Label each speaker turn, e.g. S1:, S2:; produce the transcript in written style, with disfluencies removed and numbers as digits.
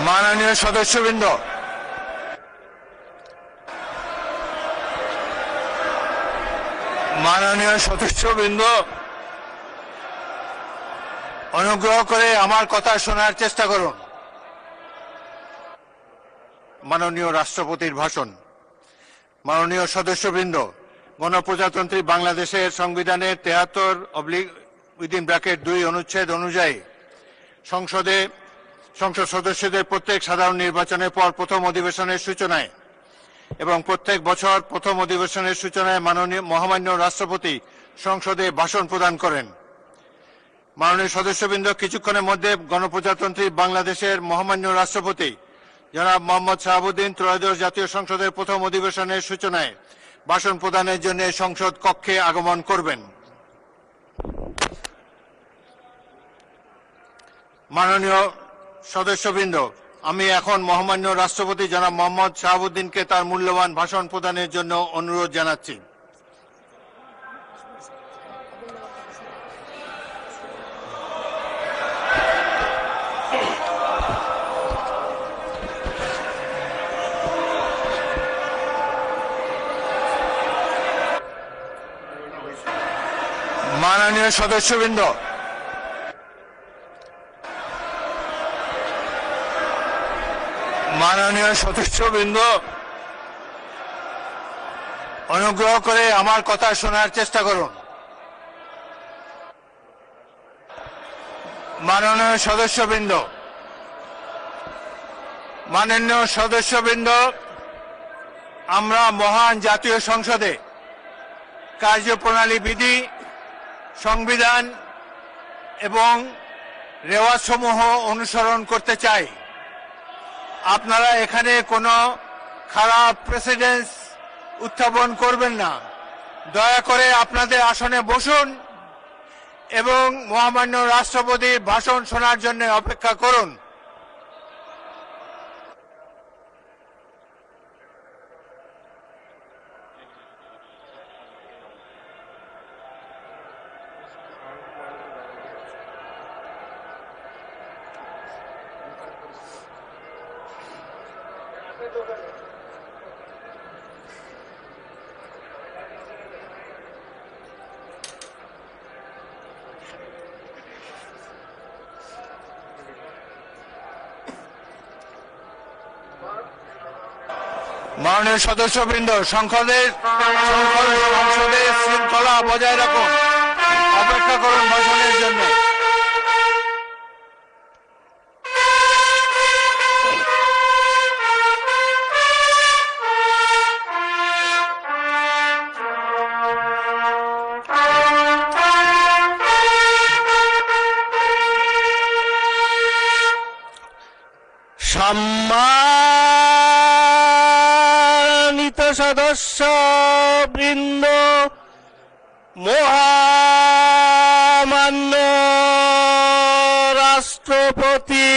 S1: মাননীয় সদস্যবৃন্দ, অনুগ্রহ করে আমার কথা শোনার চেষ্টা করুন। মাননীয় রাষ্ট্রপতির ভাষণ। মাননীয় সদস্যবৃন্দ, গণপ্রজাতন্ত্রী বাংলাদেশের সংবিধানের 73/2 অনুচ্ছেদ অনুযায়ী সংসদ সদস্যদের প্রত্যেক সাধারণ নির্বাচনের পর প্রথম অধিবেশনের সূচনায় এবং প্রত্যেক বছর প্রথম অধিবেশনের সূচনায় মহামান্য রাষ্ট্রপতি সংসদে ভাষণ প্রদান করেন। মাননীয় সদস্যবৃন্দ, কিছুক্ষণের মধ্যে গণপ্রজাতন্ত্রী বাংলাদেশের মহামান্য রাষ্ট্রপতি জনাব মোহাম্মদ শাহাবুদ্দিন ত্রয়োদশ জাতীয় সংসদের প্রথম অধিবেশনের সূচনায় ভাষণ প্রদানের জন্য সংসদ কক্ষে আগমন করবেন। মাননীয় সদস্যবৃন্দ, আমি এখন মহামান্য রাষ্ট্রপতি জনাব মোহাম্মদ শাহাবুদ্দিনকে তার মূল্যবান ভাষণ প্রদানের জন্য অনুরোধ জানাচ্ছি। মাননীয় সদস্যবৃন্দ, অনুগ্রহ করে আমার কথা শোনার চেষ্টা করুন। মাননীয় সদস্যবৃন্দ, আমরা মহান জাতীয় সংসদে কার্যপ্রণালী বিধি, সংবিধান এবং রেওয়াজসমূহ অনুসরণ করতে চাই। আপনারা এখানে কোনো খারাপ প্রেসিডেন্স উত্থাপন করবেন না। দয়া করে আপনাদের আসনে বসুন এবং মহামান্য রাষ্ট্রপতির ভাষণ শোনার জন্য অপেক্ষা করুন। মাননীয় সদস্যবৃন্দ, সংসদের শৃঙ্খলা বজায় রাখুন। অপেক্ষা করুন ভাষণের জন্য। সম্মানিত সদস্যবৃন্দ, মহামান্য রাষ্ট্রপতি